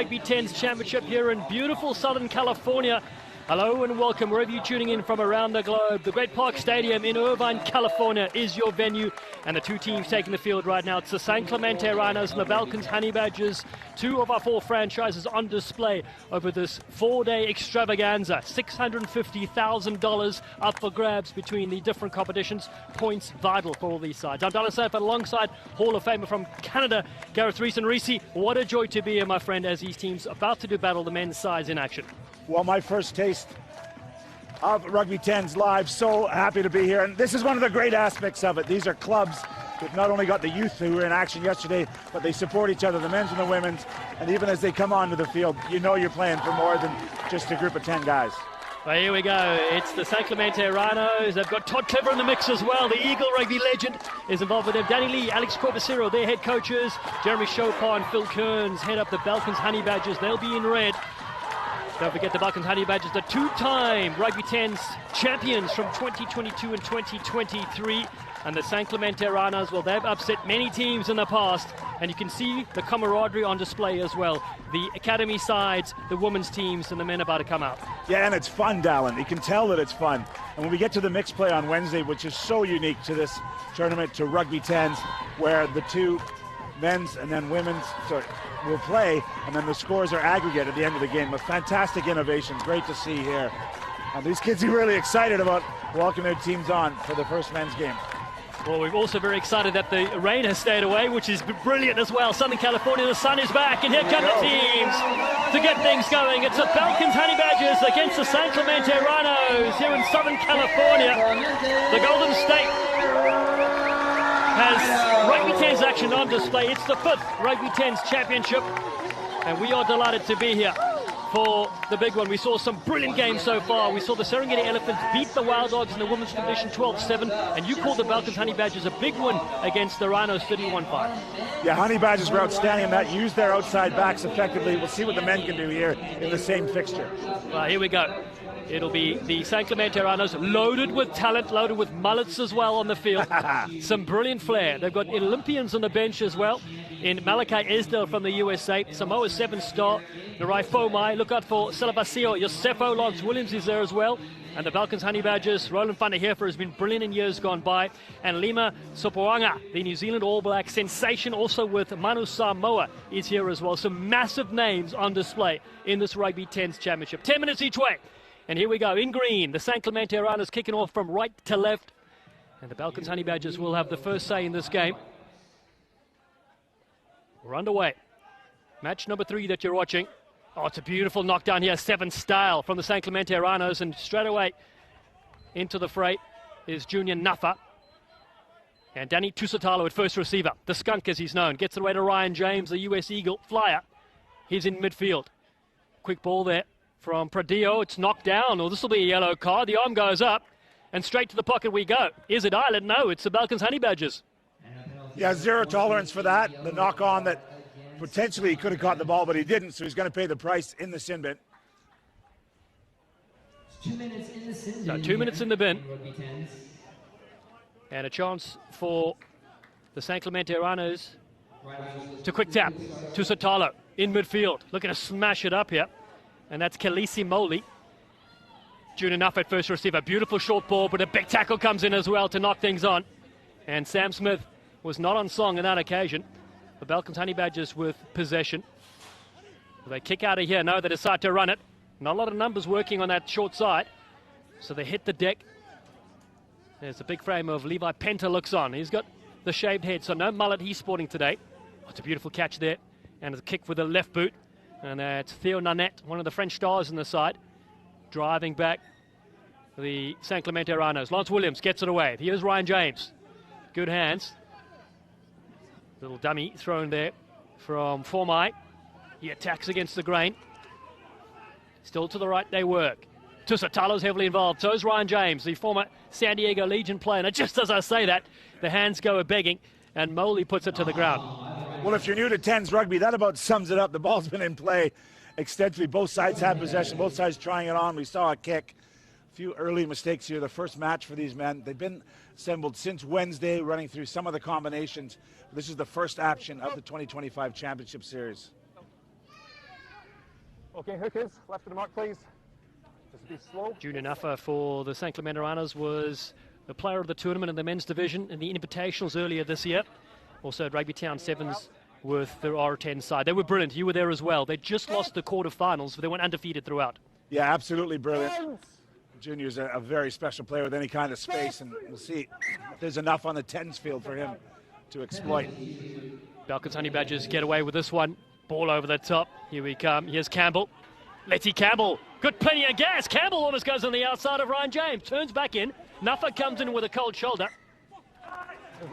Rugby 10's championship here in beautiful Southern California. Hello and welcome wherever you're tuning in from around the globe. The Great Park Stadium in Irvine, California is your venue, and the two teams taking the field right now. It's the San Clemente Rhinos and the Balkans Honey Badgers, two of our four franchises on display over this four-day extravaganza. $650,000 up for grabs between the different competitions. Points vital for all these sides. I'm Donald Sanford alongside Hall of Famer from Canada, Gareth Reese. And Reese, what a joy to be here, my friend, as these teams about to do battle the men's sides in action. Well, my first taste of Rugby 10's live. So happy to be here. And this is one of the great aspects of it. These are clubs that not only got the youth who were in action yesterday, but they support each other, the men's and the women's. And even as they come onto the field, you know you're playing for more than just a group of 10 guys. Well, here we go. It's the San Clemente Rhinos. They've got Todd Clever in the mix as well. The Eagle Rugby legend is involved with them. Danny Lee, Alex Corbacero, their head coaches. Jeremy Chopin, Phil Kearns head up the Balkans Honey Badgers. They'll be in red. Don't forget the Balkans Honey Badgers, the two-time Rugby 10's champions from 2022 and 2023. And the San Clemente Rhinos, well, they've upset many teams in the past. And you can see the camaraderie on display as well. The academy sides, the women's teams, and the men about to come out. Yeah, and it's fun, Dallin. You can tell that it's fun. And when we get to the mixed play on Wednesday, which is so unique to this tournament, to Rugby 10's, where the two men's and then women's will play, and then the scores are aggregate at the end of the game. A fantastic innovation, great to see here. And these kids are really excited about welcoming their teams on for the first men's game. Well, we're also very excited that the rain has stayed away, which is brilliant as well. Southern California, the sun is back, and here come the teams to get things going. It's the Balkans Honey Badgers against the San Clemente Rhinos here in Southern California. The Golden State has Rugby 10's action on display. It's the fifth Rugby 10's championship, and we are delighted to be here for the big one. We saw some brilliant games so far. We saw the Serengeti Elephants beat the Wild Dogs in the women's competition 12-7, and you called the Balkans Honey Badgers a big win against the Rhinos 31-5. Yeah, Honey Badgers were outstanding in that, used their outside backs effectively. We'll see what the men can do here in the same fixture. Well, here we go. It'll be the San Clemente Rhinos, loaded with talent, loaded with mullets as well on the field. Some brilliant flair. They've got Olympians on the bench as well. In Malachi Esdale from the USA, Samoa 7-star, Narai Fomai. Look out for Salabasio, Josefo, Lance Williams is there as well. And the Balkans Honey Badgers, Roland van der Heefer has been brilliant in years gone by. And Lima Sopoanga, the New Zealand All Black sensation, also with Manu Samoa, is here as well. Some massive names on display in this Rugby 10's championship. 10 minutes each way. And here we go, in green, the San Clemente Rhinos kicking off from right to left. And the Balkans Honey Badgers will have the first say in this game. We're underway. Match number 3 that you're watching. Oh, it's a beautiful knockdown here, 7 style from the San Clemente Rhinos. And straight away into the fray is Junior Nuffer. And Danny Tusitalo at first receiver. The skunk, as he's known, gets it away to Ryan James, the US Eagle flyer. He's in midfield. Quick ball there from Pradillo. It's knocked down. Oh, this will be a yellow card. The arm goes up, and straight to the pocket we go. Is it Ireland? No, it's the Balkans Honey Badgers. Yeah, zero tolerance for that. The knock on that potentially he could have caught the ball, but he didn't, so he's going to pay the price in the sin bin. 2 minutes in the sin bin. So 2 minutes in the bin. And a chance for the San Clemente Rhinos to quick tap. Tusitalo in midfield. Looking to smash it up here. And that's Kelisi Moli. June enough at first receiver. Beautiful short ball, but a big tackle comes in as well to knock things on. And Sam Smith was not on song on that occasion. The Balkans Honey Badgers with possession. They kick out of here. No, they decide to run it. Not a lot of numbers working on that short side. So they hit the deck. There's the big frame of Levi Penta looks on. He's got the shaved head, so no mullet he's sporting today. Oh, it's a beautiful catch there. And a kick with the left boot. And that's Theo Nanette, one of the French stars in the side, driving back the San Clemente Rhinos. Lance Williams gets it away. Here's Ryan James. Good hands. Little dummy thrown there from Formai. He attacks against the grain. Still to the right they work. Tusitalo's heavily involved. So is Ryan James, the former San Diego Legion player. And just as I say that, the hands go a-begging, and Moley puts it to the ground. Well, if you're new to 10's rugby, that about sums it up. The ball's been in play extensively. Both sides had possession, both sides trying it on. We saw a kick. A few early mistakes here. The first match for these men. They've been assembled since Wednesday, running through some of the combinations. This is the first action of the 2025 Championship Series. Okay, hookers, left of the mark, please. Just be slow. Junior Nuffer for the San Clemente Rhinos was the player of the tournament in the men's division in the Invitationals earlier this year. Also at Rugby Town Sevens with the R10 side. They were brilliant. You were there as well. They just lost the quarterfinals, but they went undefeated throughout. Yeah, absolutely brilliant. Junior's a very special player with any kind of space, and we'll see if there's enough on the tens field for him to exploit. Balkans Honey Badgers get away with this one. Ball over the top. Here we come. Here's Campbell. Letty Campbell. Got plenty of gas. Campbell almost goes on the outside of Ryan James. Turns back in. Nuffer comes in with a cold shoulder.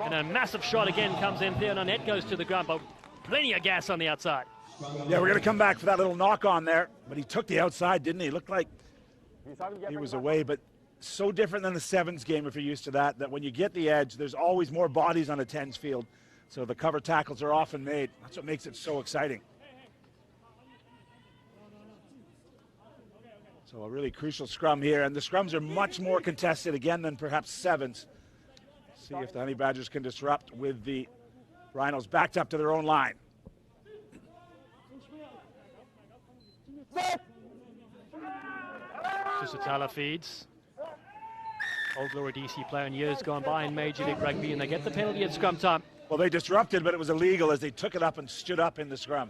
And a massive shot again comes in. Theo Nanette goes to the ground, but plenty of gas on the outside. Yeah, we're going to come back for that little knock on there. But he took the outside, didn't he? Looked like he was away, but so different than the sevens game if you're used to that, that when you get the edge, there's always more bodies on a tens field. So the cover tackles are often made. That's what makes it so exciting. So a really crucial scrum here, and the scrums are much more contested again than perhaps sevens. See if the Honey Badgers can disrupt with the Rhinos backed up to their own line. Tusitala feeds. Old Glory DC player in years gone by in Major League Rugby, and they get the penalty at scrum time. Well, they disrupted, but it was illegal as they took it up and stood up in the scrum.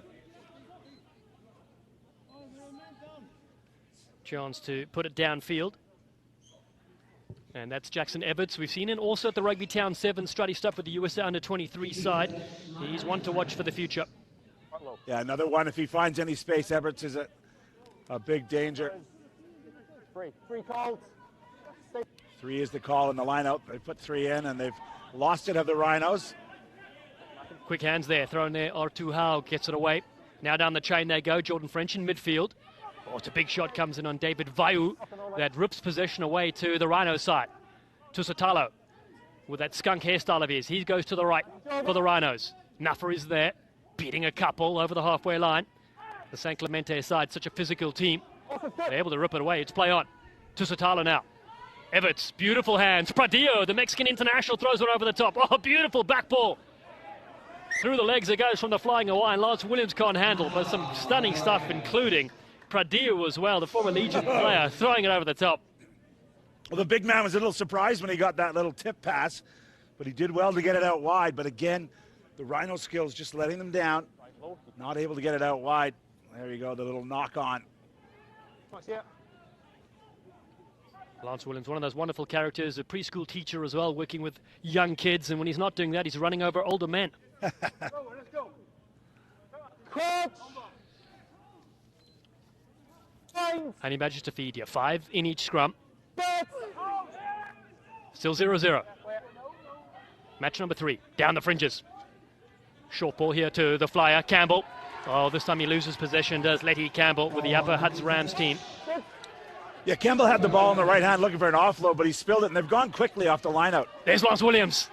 Chance to put it downfield. And that's Jackson Everts. We've seen him also at the Rugby Town 7 Strutty stuff with the USA under-23 side. He's one to watch for the future. Yeah, another one. If he finds any space, Everts is a big danger. Three calls. 3 is the call in the line-out. They put 3 in, and they've lost it of the Rhinos. Quick hands there, thrown there. R2 Howe gets it away. Now down the chain they go. Jordan French in midfield. Oh, it's a big shot comes in on David Vaiu that rips possession away to the Rhino side. Tusitalo with that skunk hairstyle of his. He goes to the right for the Rhinos. Nuffer is there, beating a couple over the halfway line. The San Clemente side, such a physical team. They're able to rip it away. It's play on. Tusitalo now. Everts, beautiful hands. Pradillo, the Mexican international, throws it over the top. Oh, beautiful back ball. Through the legs it goes from the flying Hawaiian. Lance Williams can't handle, but some stunning stuff, including Pradillo as well, the former Legion player, throwing it over the top. Well, the big man was a little surprised when he got that little tip pass, but he did well to get it out wide. But again, the Rhino skills just letting them down, not able to get it out wide. There you go, the little knock on. Lance Williams, one of those wonderful characters, a preschool teacher as well, working with young kids, and when he's not doing that, he's running over older men. Let's go. Coach. Honey Badgers to feed you. 5 in each scrum. Still 0-0. Match number 3. Down the fringes. Short ball here to the flyer, Campbell. Oh, this time he loses possession, does Letty Campbell with the Upper Huts Rams team. Yeah, Campbell had the ball in the right hand looking for an offload, but he spilled it, and they've gone quickly off the lineout. There's Lance Williams.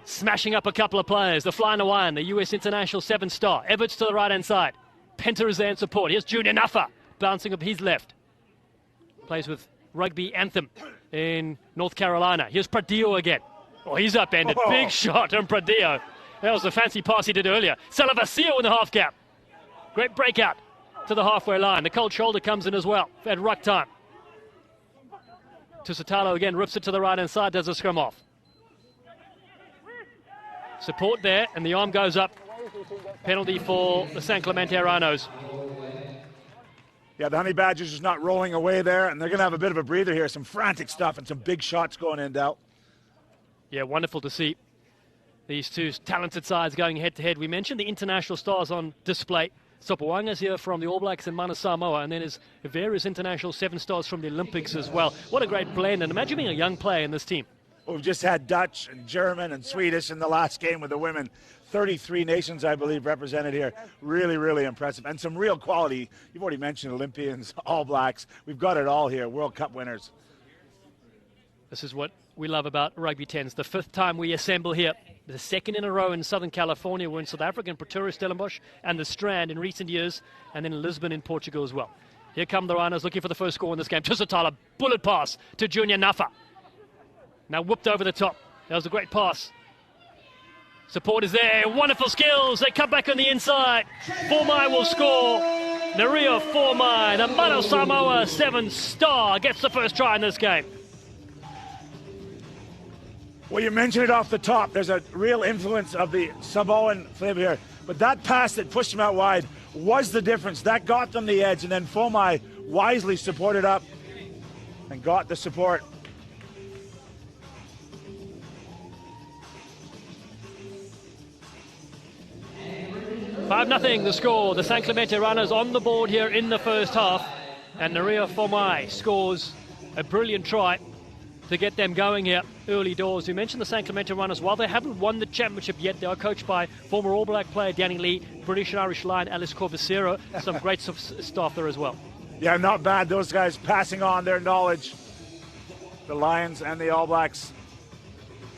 Smashing up a couple of players. The Flying Hawaiian, the US International 7-star. Everts to the right-hand side. Penta is there in support. Here's Junior Nuffer. Bouncing up his left. Plays with Rugby Anthem in North Carolina. Here's Pradillo again. Oh, he's upended. Oh. Big shot on Pradillo. That was a fancy pass he did earlier. Salavasio in the half gap. Great breakout to the halfway line. The cold shoulder comes in as well at ruck time. Tusitalo again rips it to the right-hand side, does a scrum off. Support there, and the arm goes up. Penalty for the San Clemente Rhinos. Yeah, the Honey Badgers is not rolling away there, and they're going to have a bit of a breather here. Some frantic stuff and some big shots going in, Del. Yeah, wonderful to see these two talented sides going head-to-head. We mentioned the international stars on display. Sopoanga's here from the All Blacks and Mana Samoa, and then there's various international 7-stars from the Olympics as well. What a great blend, and imagine being a young player in this team. Well, we've just had Dutch and German and Swedish in the last game with the women. 33 nations, I believe, represented here. Really, really impressive. And some real quality. You've already mentioned Olympians, All Blacks. We've got it all here. World Cup winners. This is what we love about Rugby 10s. The 5th time we assemble here. The 2nd in a row in Southern California. We're in South Africa, in Pretoria, Stellenbosch, and the Strand in recent years, and then in Lisbon in Portugal as well. Here come the Rhinos looking for the first score in this game. Tusitala, bullet pass to Junior Nuffer. Now whooped over the top. That was a great pass. Support is there. Wonderful skills. They come back on the inside. Formai will score. Naria Formai, the Mano Samoa 7-star, gets the first try in this game. Well, you mentioned it off the top. There's a real influence of the Samoan flavor here. But that pass that pushed him out wide was the difference. That got them the edge, and then Formai wisely supported up and got the support. Five 0 the score. The San Clemente runners on the board here in the first half. And Naria Formai scores a brilliant try to get them going here early doors. We mentioned the San Clemente runners. While they haven't won the championship yet, they are coached by former All Black player Danny Lee, British and Irish Lion Alice Corbicero. Some great staff there as well. Yeah, not bad. Those guys passing on their knowledge, the Lions and the All Blacks.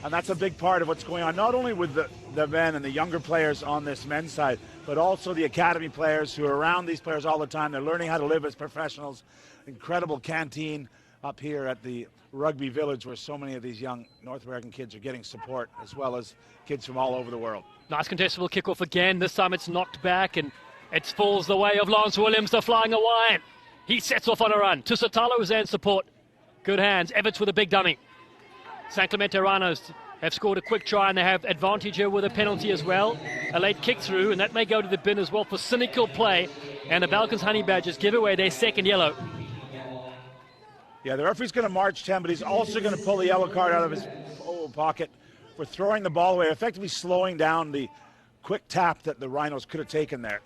And that's a big part of what's going on, not only with the men and the younger players on this men's side, but also the academy players who are around these players all the time. They're learning how to live as professionals. Incredible canteen up here at the Rugby Village, where so many of these young North American kids are getting support, as well as kids from all over the world. Nice contestable kickoff again. This time it's knocked back, and it falls the way of Lance Williams, the flying Hawaiian. He sets off on a run. Tusitalo is there in support. Good hands. Everts with a big dummy. San Clemente Rhinos have scored a quick try, and they have advantage here with a penalty as well. A late kick through, and that may go to the bin as well for cynical play. And the Balkans Honey Badgers give away their second yellow. Yeah, the referee's going to march 10, but he's also going to pull the yellow card out of his pocket for throwing the ball away, effectively slowing down the quick tap that the Rhinos could have taken there.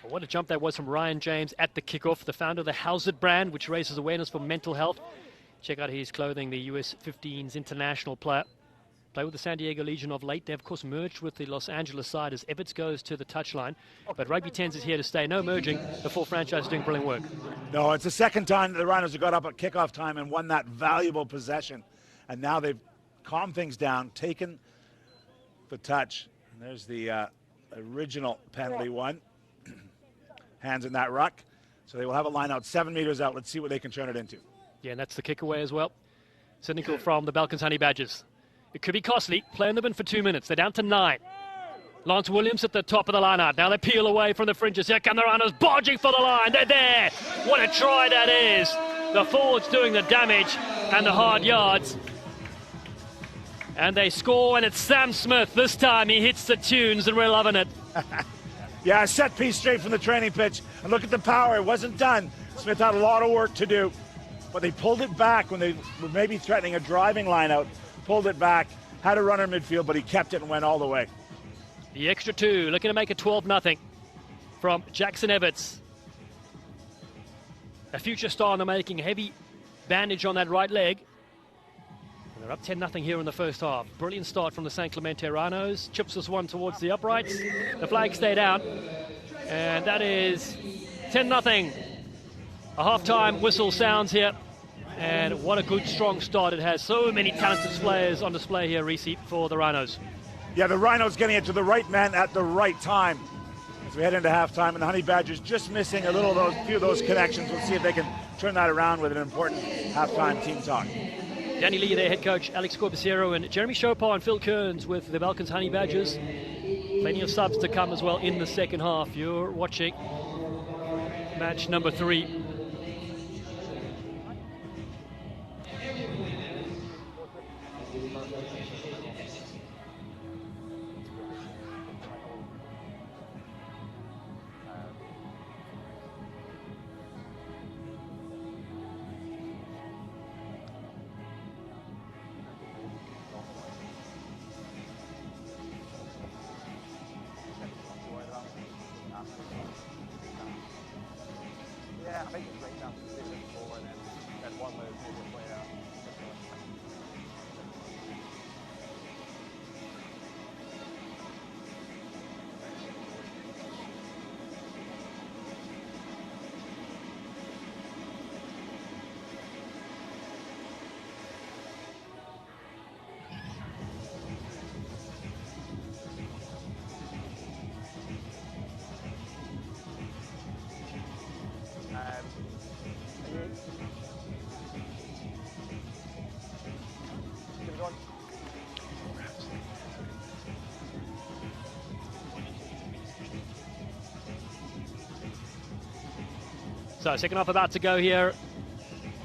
Well, what a jump that was from Ryan James at the kickoff, the founder of the Housed brand, which raises awareness for mental health. Check out his clothing, the US 15's international player. Play with the San Diego Legion of late. They, of course, merged with the Los Angeles side as Everts goes to the touchline. But Rugby 10s is here to stay. No merging. The full franchise is doing brilliant work. No, it's the second time that the Rhinos have got up at kickoff time and won that valuable possession. And now they've calmed things down, taken the touch. And there's the original penalty one. Hands in that ruck. So they will have a line out 7 meters out. Let's see what they can turn it into. Yeah, and that's the kick away as well. Cynical from the Balkans Honey Badgers. It could be costly. Play in the bin for 2 minutes. They're down to 9. Lance Williams at the top of the line out. Now they peel away from the fringes. Here come the Rhinos barging for the line. They're there. What a try that is. The forwards doing the damage and the hard yards. And they score, and it's Sam Smith. This time he hits the tunes, and we're loving it. Yeah, a set piece straight from the training pitch. And look at the power. It wasn't done. Smith had a lot of work to do. But they pulled it back when they were maybe threatening a driving line out. Pulled it back, had a runner midfield, but he kept it and went all the way. The extra 2, looking to make it 12-0 from Jackson Everts. A future star in the making, heavy bandage on that right leg. And they're up 10-0 here in the first half. Brilliant start from the San Clemente Rhinos. Chips this one towards the uprights. The flag stayed out. And that is 10-0. A half-time whistle sounds here. And what a good, strong start it has. So many talented players on display here, Reese, for the Rhinos. Yeah, the Rhinos getting it to the right man at the right time as we head into halftime. And the Honey Badgers just missing a few of those connections. We'll see if they can turn that around with an important halftime team talk. Danny Lee, their head coach, Alex Corbicero, and Jeremy Chopin and Phil Kearns with the Balkans Honey Badgers. Plenty of subs to come as well in the second half. You're watching match number 3. Yeah, I think it's right down to the floor and then one leg will play out. So second half about to go here.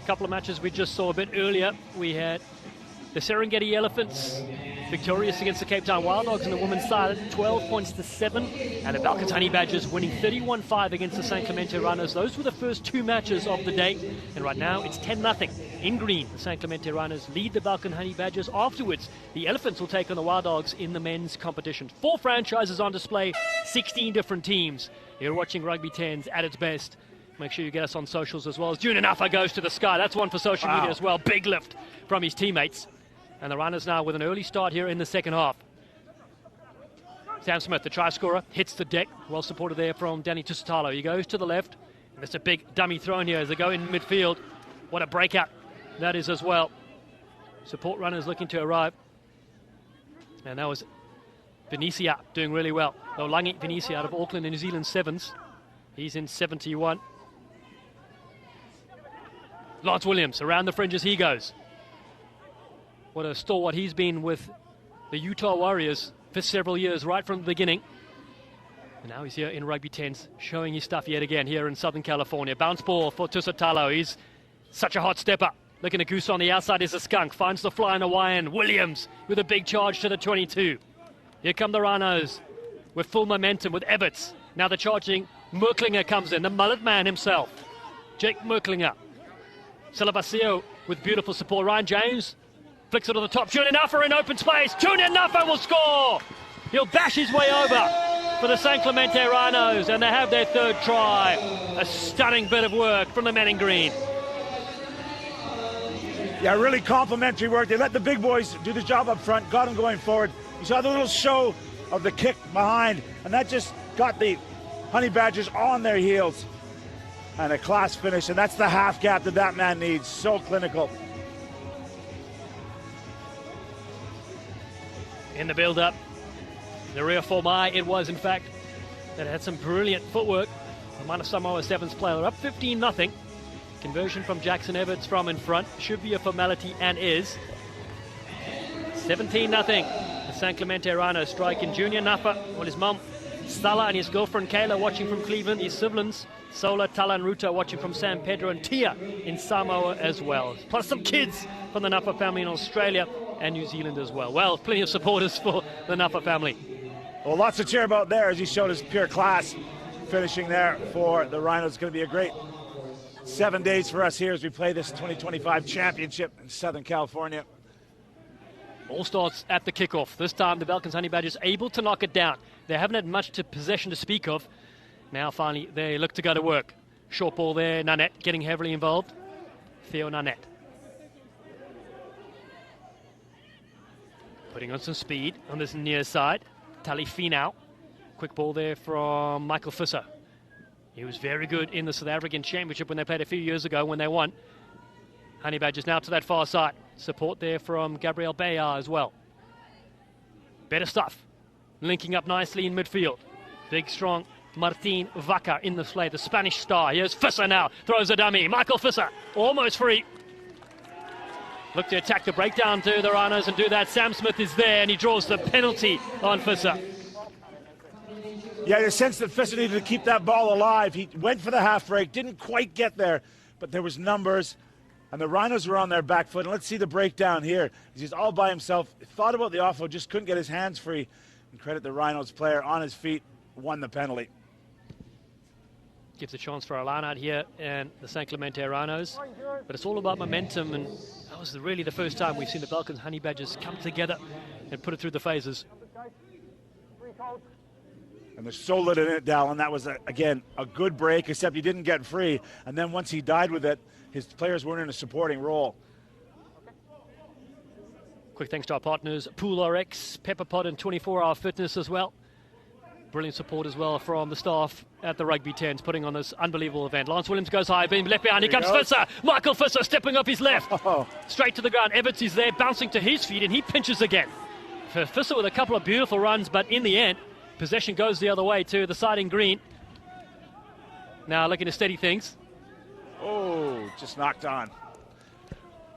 A couple of matches we just saw a bit earlier. We had the Serengeti Elephants victorious against the Cape Town Wild Dogs on the women's side, 12 points to 7. And the Balkans Honey Badgers winning 31-5 against the St. Clemente Rhinos. Those were the first two matches of the day. And right now it's 10-0 in green. The St. Clemente Rhinos lead the Balkan Honey Badgers. Afterwards, the Elephants will take on the Wild Dogs in the men's competition. 4 franchises on display, 16 different teams. You're watching Rugby 10s at its best. Make sure you get us on socials as well. As Junior Nuffa goes to the sky. That's one for social media as well. Big lift from his teammates. And the Rhinos now with an early start here in the second half. Sam Smith, the try scorer, hits the deck. Well supported there from Danny Tusitalo. He goes to the left. And there's a big dummy throw in here as they go in midfield. What a breakout that is as well. Support runners looking to arrive. And that was Venetia doing really well. Lolangi Venetia out of Auckland in New Zealand Sevens. He's in 71. Lance Williams around the fringes he goes. What a stalwart he's been with the Utah Warriors for several years, right from the beginning. And now he's here in Rugby 10s, showing his stuff yet again here in Southern California. Bounce ball for Tusitalo. He's such a hot stepper. Looking at Goose on the outside is a skunk. Finds the flying Hawaiian. Williams with a big charge to the 22. Here come the Rhinos with full momentum with Everts. Now the charging Merklinger comes in, the mullet man himself. Jake Merklinger. Silvasio with beautiful support. Ryan James flicks it to the top. Junior Nuffa in open space. Junior Nuffa will score. He'll bash his way over for the St. Clemente Rhinos, and they have their third try. A stunning bit of work from the men in green. Yeah, really complimentary work. They let the big boys do the job up front, got them going forward. You saw the little show of the kick behind, and that just got the Honey Badgers on their heels. And a class finish, and that's the half gap that man needs. So clinical. In the build-up, the rear form eye it was, in fact, that had some brilliant footwork. The Mana Samoa Sevens player up 15-0. Conversion from Jackson Everts from in front should be a formality and is. 17-0. The St. Clemente Rhinos striking Junior Nuffa on his mum, Stella, and his girlfriend Kayla watching from Cleveland. His siblings, Sola, Tala, and Ruta watching from San Pedro, and Tia in Samoa as well. Plus some kids from the Nuffa family in Australia and New Zealand as well. Well, plenty of supporters for the Nuffa family. Well, lots to cheer about there as he showed his pure class finishing there for the Rhinos. It's going to be a great 7 days for us here as we play this 2025 championship in Southern California. All starts at the kickoff. This time the Balkans Honey Badgers able to knock it down. They haven't had much possession to speak of. Now finally they look to go to work. Short ball there, Nanette getting heavily involved. Theo Nanette. Putting on some speed on this near side. Tali Finau. Quick ball there from Michael Fisser. He was very good in the South African Championship when they played a few years ago when they won. Honey Badgers now to that far side. Support there from Gabriel Bayard as well. Better stuff. Linking up nicely in midfield. Big, strong Martin Vaca in the play, the Spanish star. Here's Fisser now. Throws a dummy. Michael Fisser almost free. Look to attack the breakdown to the Rhinos and do that. Sam Smith is there and he draws the penalty on Fisser. Yeah, the sense that Fisser needed to keep that ball alive. He went for the half break, didn't quite get there, but there was numbers, and the Rhinos were on their back foot. And let's see the breakdown here. He's all by himself, thought about the offload, just couldn't get his hands free. And credit the Rhinos player on his feet, won the penalty. Gives a chance for a line out here and the St. Clemente Rhinos. But it's all about momentum, and that was really the first time we've seen the Balkans Honey Badgers come together and put it through the phases. And they're so lit in it, Dallin. That was, again, a good break, except he didn't get free. And then once he died with it, his players weren't in a supporting role. Quick thanks to our partners, Pool RX, Pepper Pod, and 24-Hour Fitness as well. Brilliant support as well from the staff at the Rugby 10s, putting on this unbelievable event. Lance Williams goes high, being left behind. Here comes Fisser. Michael Fisser stepping off his left. Straight to the ground. Everts is there, bouncing to his feet, and he pinches again. For Fisser with a couple of beautiful runs, but in the end, possession goes the other way to the side in green. Now looking to steady things. Oh, just knocked on.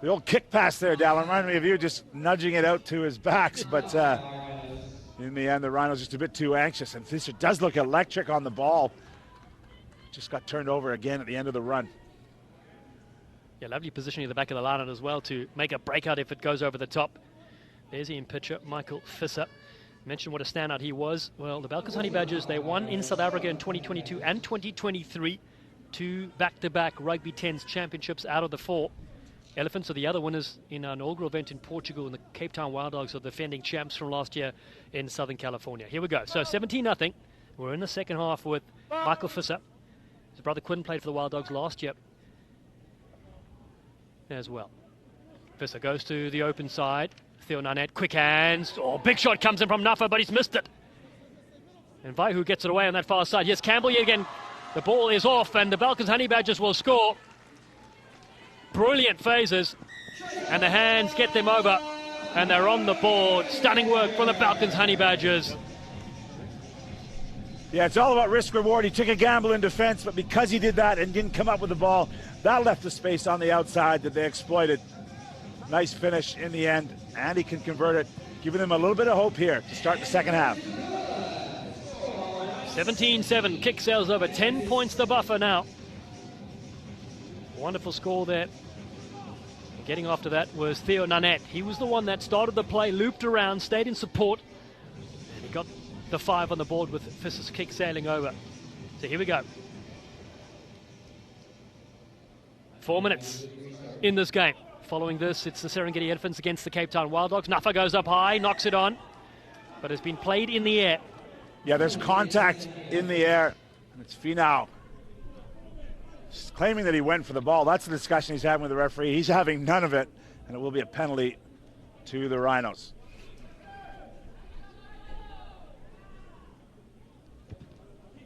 The old kick pass there, Dallin, reminded me of you just nudging it out to his backs, but in the end, the Rhinos just a bit too anxious, and Fisser does look electric on the ball. just got turned over again at the end of the run. Yeah, lovely positioning at the back of the line as well to make a breakout if it goes over the top. There's the in pitcher, Michael Visser. Mentioned what a standout he was. Well, the Balkans Honey Badgers, they won in South Africa in 2022 and 2023. 2 back-to-back Rugby 10s championships out of the 4. Elephants are the other winners in our inaugural event in Portugal, and the Cape Town Wild Dogs are the defending champs from last year in Southern California. Here we go. So 17-0. We're in the second half with Michael Visser. His brother Quinn played for the Wild Dogs last year as well. Visser goes to the open side. Theo Nanette, quick hands. Oh, big shot comes in from Nafa, but he's missed it. And Vaihu gets it away on that far side. Yes, Campbell yet again. The ball is off, and the Balkans Honey Badgers will score. Brilliant phases, and the hands get them over, and they're on the board. Stunning work from the Balkans Honey Badgers. Yeah, it's all about risk reward. He took a gamble in defense, but because he did that and didn't come up with the ball, that left the space on the outside that they exploited. Nice finish in the end, and he can convert it, giving them a little bit of hope here to start the second half. 17-7, kick sails over, 10 points the buffer now. Wonderful score there. Getting after that was Theo Nanette. He was the one that started the play, looped around, stayed in support, and he got the 5 on the board with Visser's kick sailing over. So here we go. 4 minutes in this game. Following this, it's the Serengeti Elephants against the Cape Town Wild Dogs. Nafa goes up high, knocks it on, but it's been played in the air. Yeah, there's contact in the air, and it's Finau claiming that he went for the ball. That's the discussion he's having with the referee. He's having none of it, and it will be a penalty to the Rhinos. You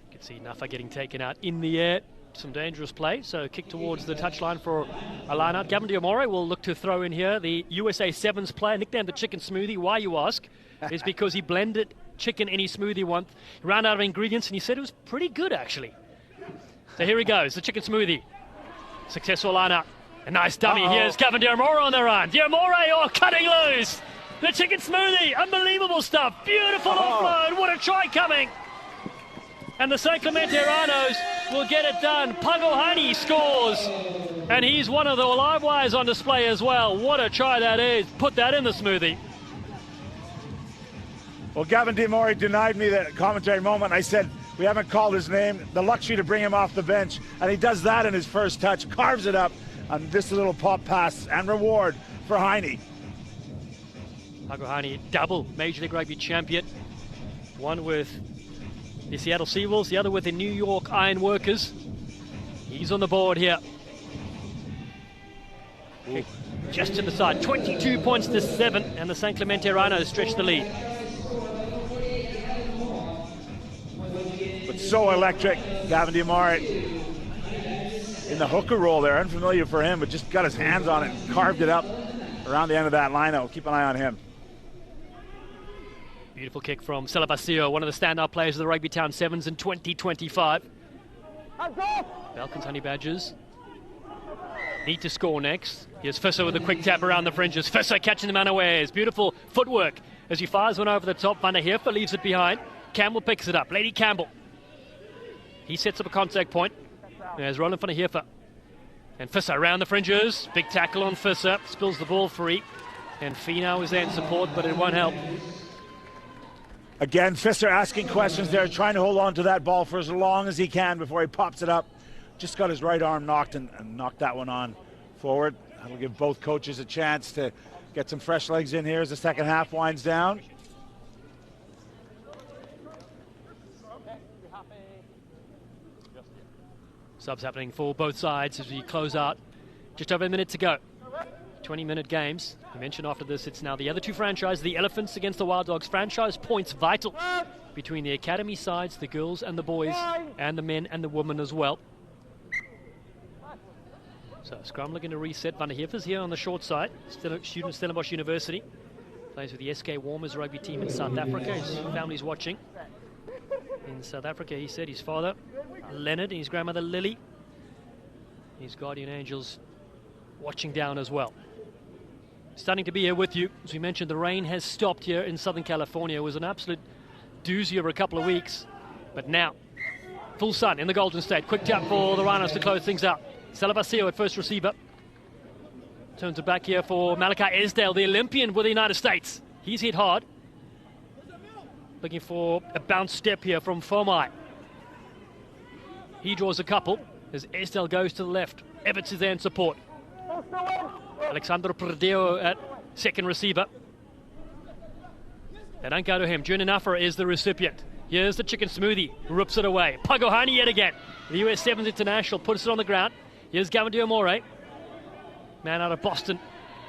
can see Nafa getting taken out in the air. Some dangerous play, so kick towards the touchline for a line-out. Gavin Diamore will look to throw in here. The USA Sevens player, nicknamed the Chicken Smoothie. Why, you ask? Is because he blended chicken in his smoothie once. He ran out of ingredients, and he said it was pretty good, actually. So here he goes, the chicken smoothie. Successful line-out. A nice dummy. Here's Gavin Diamore on the run. Diamore, cutting loose. The chicken smoothie, unbelievable stuff. Beautiful offload. What a try coming. And the St. Clemente Rhinos will get it done. Pagohani scores. And he's one of the live wires on display as well. What a try that is. Put that in the smoothie. Well, Gavin Diamore denied me the commentary moment. I said, we haven't called his name. The luxury to bring him off the bench. And he does that in his first touch. Carves it up on this little pop pass and reward for Heine. Pagohani, double Major League Rugby champion. One with the Seattle Seawolves, the other with the New York Iron Workers. He's on the board here. Ooh. Just to the side, 22 points to 7, and the St. Clemente Rhinos stretch the lead. But so electric, Gavin Diamore in the hooker roll there, unfamiliar for him, but just got his hands on it and carved it up around the end of that line-out. Keep an eye on him. Beautiful kick from Sela Basio, one of the standout players of the Rugby Town Sevens in 2025. Balkans Honey Badgers need to score next. Here's Visser with a quick tap around the fringes. Visser catching them unawares. Beautiful footwork as he fires one over the top. Van der Heerfer leaves it behind. Campbell picks it up. Lady Campbell. He sets up a contact point. There's Roland van der Heerfer. And Visser around the fringes. Big tackle on Visser. Spills the ball free. And Finau is there in support, but it won't help. Again, Visser asking questions there, trying to hold on to that ball for as long as he can before he pops it up. Just got his right arm knocked and knocked that one on forward. That'll give both coaches a chance to get some fresh legs in here as the second half winds down. Subs happening for both sides as we close out. Just over a minute to go. 20-minute games. I mentioned after this, it's now the other two franchises, the Elephants against the Wild Dogs. Franchise points vital between the academy sides, the girls and the boys, and the men and the women as well. So scrum looking to reset. Van der Heerfer's here on the short side. Still student Stellenbosch University. Plays with the SK Warmers rugby team in South Africa. His family's watching. In South Africa, he said his father, Leonard, and his grandmother, Lily. His guardian angels watching down as well. Stunning to be here with you. As we mentioned, the rain has stopped here in Southern California. It was an absolute doozy over a couple of weeks. But now, Full sun in the Golden State. Quick tap for the Rhinos to close things out. Salabasio at first receiver. Turns it back here for Malachi Esdale, the Olympian with the United States. He's hit hard. Looking for a bounce step here from Fomai. He draws a couple as Esdale goes to the left. Everts is there in support. Alexandro Perdeo at second receiver. They don't go to him. Junior Nuffer is the recipient. Here's the chicken smoothie. Rips it away. Pagohani yet again. The US 7s international puts it on the ground. Here's Gavin Diamore. Man out of Boston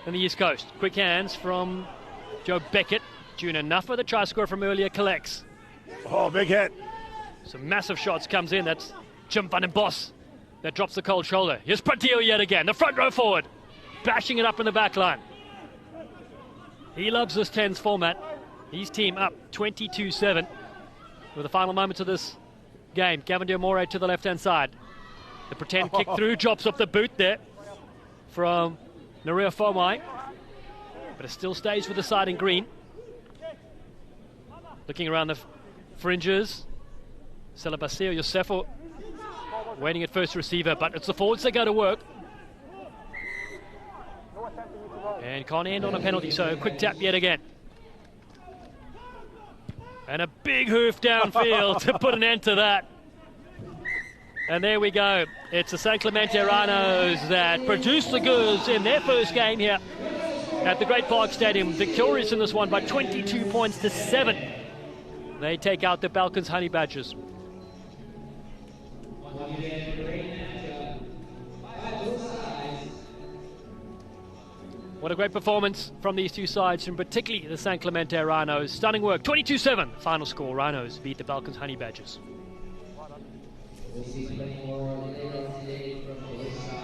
and the East Coast. Quick hands from Joe Beckett. Junior Nuffer, the try scorer from earlier, collects. Oh, big hit. Some massive shots comes in. That's Jim van den Bos that drops the cold shoulder. Here's Pradeo yet again. The front row forward. Bashing it up in the back line. He loves this 10s format. His team up 22-7 with the final moments of this game. Gavin Diamore to the left-hand side. The pretend kick through, drops up the boot there from Naria Fomai. But it still stays with the side in green. Looking around the fringes. Salabasio Yosefo waiting at first receiver, but it's the forwards that go to work. And can't end on a penalty, so quick tap yet again. And a big hoof downfield to put an end to that. And there we go. It's the San Clemente Rhinos that produced the goods in their first game here at the Great Park Stadium. Victorious in this one by 22 points to 7. They take out the Balkans Honey Badgers. What a great performance from these two sides, and particularly the San Clemente Rhinos. Stunning work, 22-7. Final score, Rhinos beat the Balkans Honey Badgers.